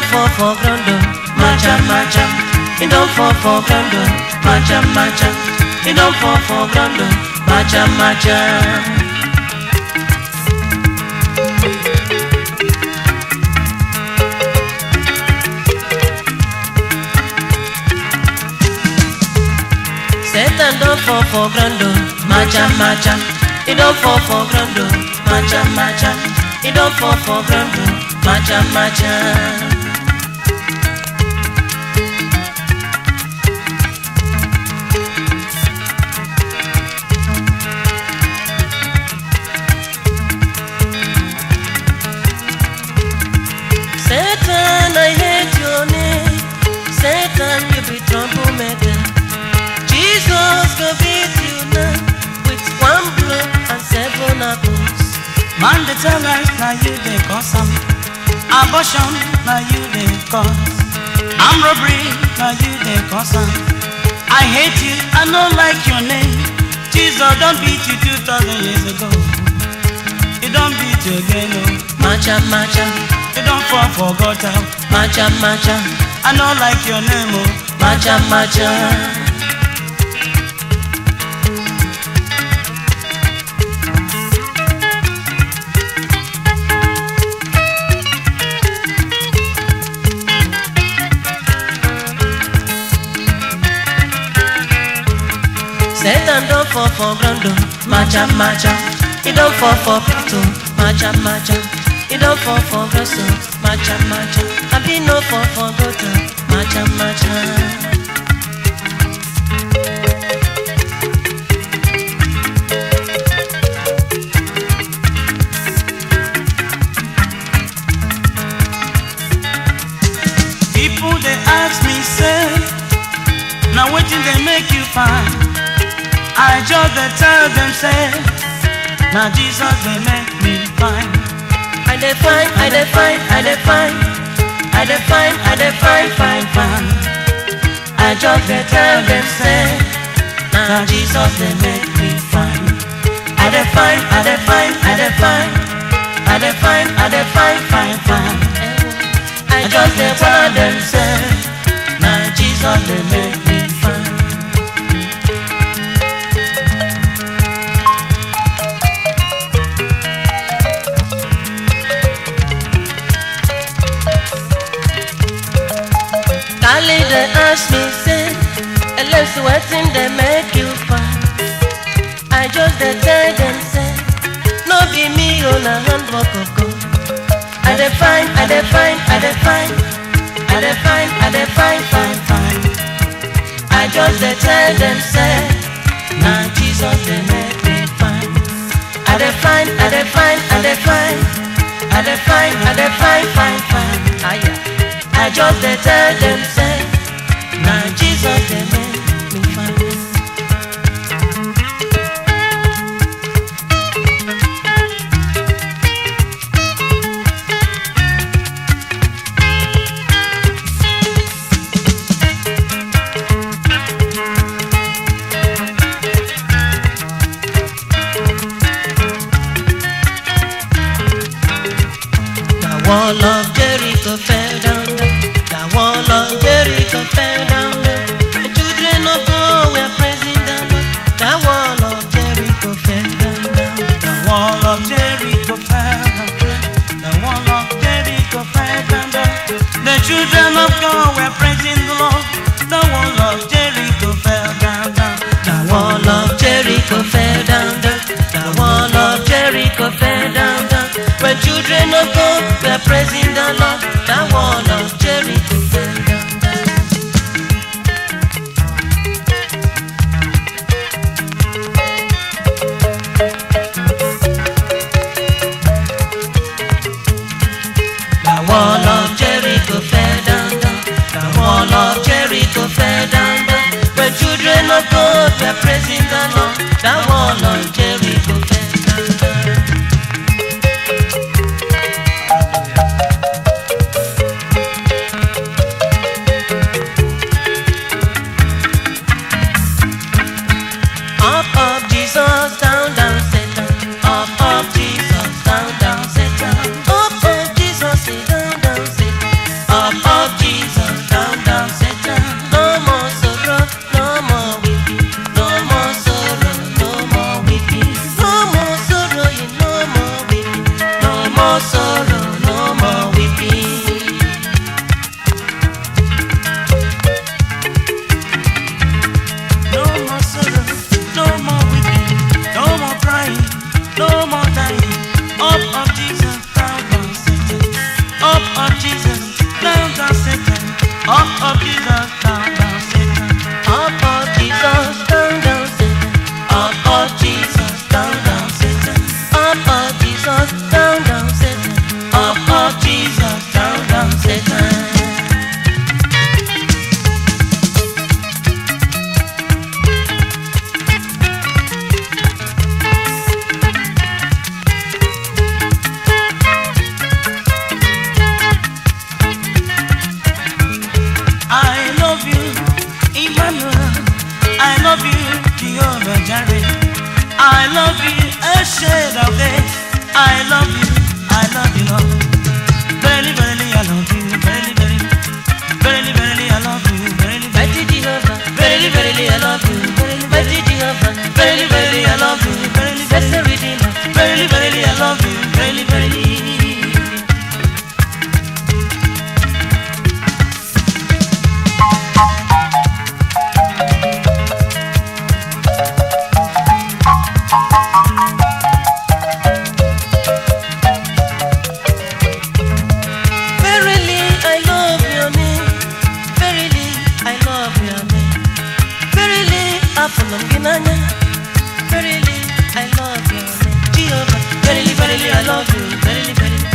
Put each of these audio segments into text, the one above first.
fall for ground, macha macha. It don't fall for ground, macha macha. It don't fall for ground, macha macha. Satan don't fall for ground, macha macha. It don't fall for ground, macha macha. It don't fall for ground, macha macha. Satan, I hate your name. Satan, you be troublemaker. Jesus go beat you now with one blow and 7 apples. Man, they tell us now you they cause some abortion, now you they cause. I'm robbery, now you they cause some. I hate you, I don't like your name. Jesus don't beat you 2,000 years ago. He don't beat you again, no. Macha macha. You don't fall for gutter. Macha macha. I don't like your name, oh. Macha macha. Satan don't fall for ground, macha macha. He don't fall for people, macha macha. He don't fall for grass, macha macha. I be no fall for gutter, macha macha. People they ask me, say, now waiting they make you fine. I just they tell them, say, now Jesus they make me fine. I define, I define, I define, I define, I define, fine, fine. I just they tell them, say, now Jesus they make me fine. I define, I define, I define, I define, I define, fine, fine. I just they tell them, say, now Jesus they make me fine. Kali they ask me, say, unless waiting they make you fine. I just they tell them, say, no be me on a handbook of God. I define, I define, I define, I define, I define, fine, fine. I just they tell them, say, now Jesus they make me fine. I define, I define, I define, I define, I define, fine, fine. I just they tell them, say, now Jesus they make me fine. The wall of Jericho fell down. The wall of Jericho fell down. The children of God were praising the Lord. The wall of Jericho fell down. The wall of Jericho fell down. The wall of Jericho fell down. The children of God were praising the Lord. The wall of Jericho fell down. The wall of Jericho fell down. The wall of Jericho fell down. When children of God were praising the Lord, the wall of Jericho fell down. The wall of Jericho fell down. The wall of Jericho fell down. When children of God were praising the Lord, the wall of Jericho fell down. Up love you, a shade of it. I love you, Lord. Very, very, I love you. Very, very, very, very, I love you. Very, Mighty Jehovah, very, very, I love you. Mighty Jehovah, very, very, I love you. Blessed Redeemer, very, very, I love you. Very, very. verily I love your name. Verily I love your name. Verily I follow Ginanya. Verily I love your name. Jehovah, verily, verily I love you. Verily, verily.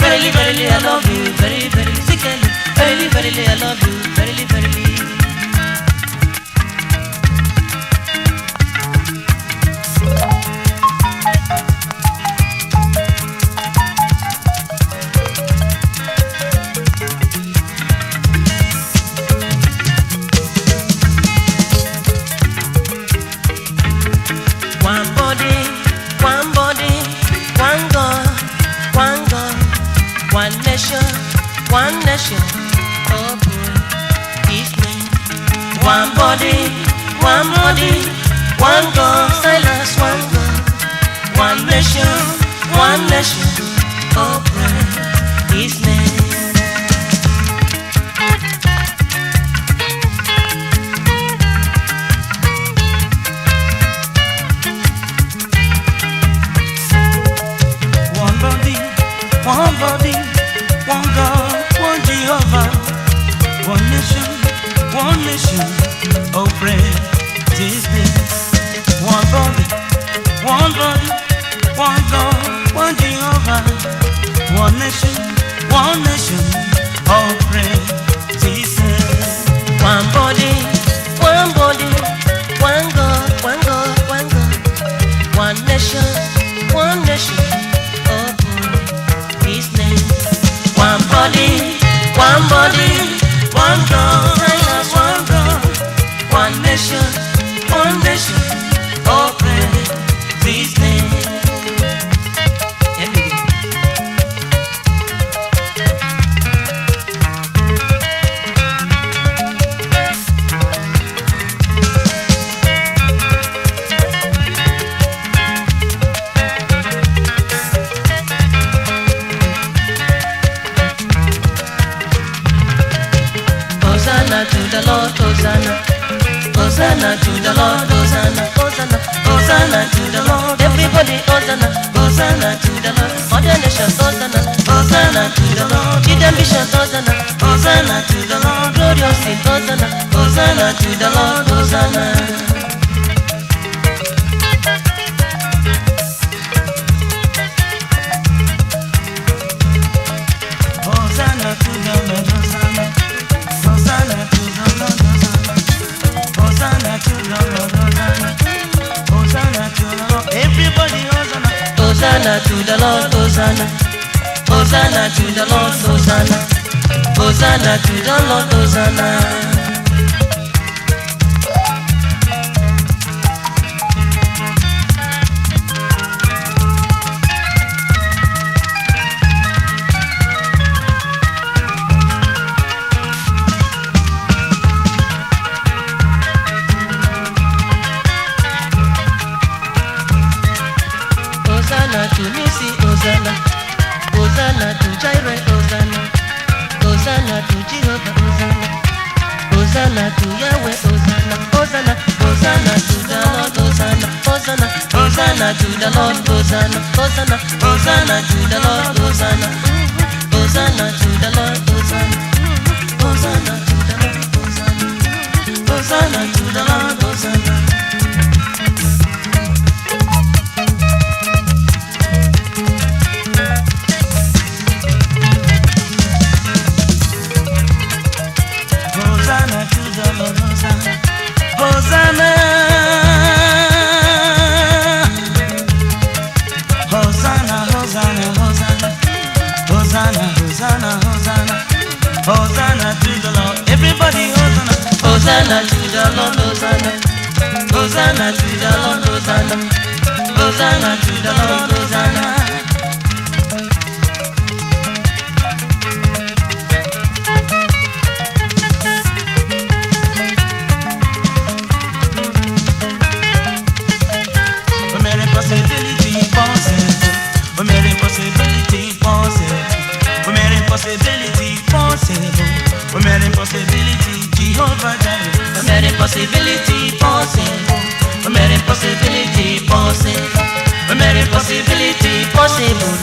Verily, verily I love you. Very, very sickly. Verily, verily I love you. Verily, verily. One body, one body, one God, one God, one nation, oh boy, His name. One body, one God, silence, one God, one nation, oh boy, His name. One body, one God, one Jehovah, one nation, oh pray this name. One body, one God, one Jehovah, one nation, oh pray this name. One body, one God, one God, one God, one nation, oh boy, His name. One body, one God, one God, one nation, oh pray His name. Hosanna to the Lord, Hosanna. Hosanna to the Lord, Hosanna. Hosanna, Hosanna to the Lord. Everybody, Hosanna. Hosanna to the Lord. All the nations, Hosanna. Hosanna to the Lord. Children, vision, Hosanna. Hosanna to the Lord. Glorious in Hosanna. Hosanna to the Lord, Hosanna. Hosanna to the Lord, Hosanna. Hosanna to the Lord, Hosanna. Hosanna to the Lord, Hosanna. Hosanna to the Lord. Everybody, Hosanna. Hosanna to the Lord, Hosanna. Hosanna to the Lord, Hosanna. Hosanna to the Lord, Hosanna. Hosanna to Nisi, Hosanna. Hosanna to Jireh, Hosanna. Hosanna to Jehovah, Hosanna. Hosanna to Yahweh, Hosanna. Hosanna, Hosanna to the Lord, Hosanna. Hosanna, Hosanna to the Lord, Hosanna. Hosanna, Hosanna to the Lord, Hosanna. Hosanna to the Lord, Hosanna. Hosanna to the Lord, Hosanna. Hosanna to the Lord, Hosanna. Hosanna to the Lord, Hosanna. Hosanna. Hosanna, Hosanna, Hosanna. Hosanna, Hosanna, Hosanna. Hosanna to the Lord. Everybody, Hosanna. Hosanna to the Lord, Hosanna. Hosanna to the Lord, Hosanna. Hosanna to the Lord, Hosanna. Possibility possible. We made impossibility possible. We made impossibility possible. We made impossibility Jehovah Jireh. We made impossibility possible. We made impossibility possible. We made impossibility possible.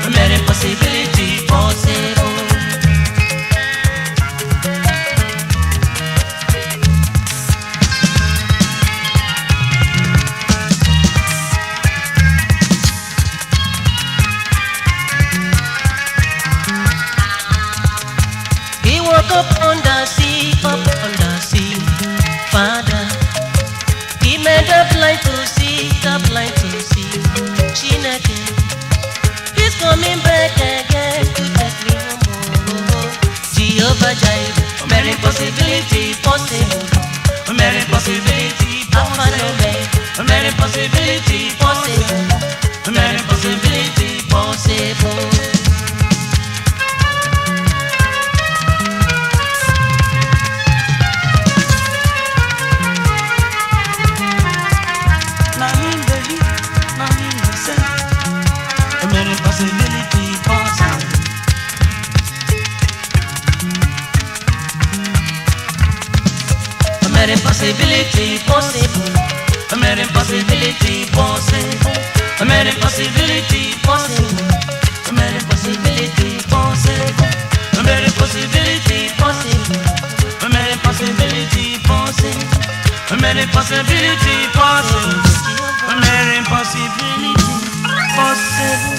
We made impossibility possible. Up on the sea, Father. He made the blind to see, Chineke. He's coming back again to take me home. Jehovah Jireh, made impossibility possible. Made impossibility possible. Made impossibility possible. Made impossibility possible. Impossibility possible. I made impossibility possible. I made impossibility possible. I made impossibility possible. I made impossibility possible. I made impossibility possible. I made impossibility possible. I made impossibility possible.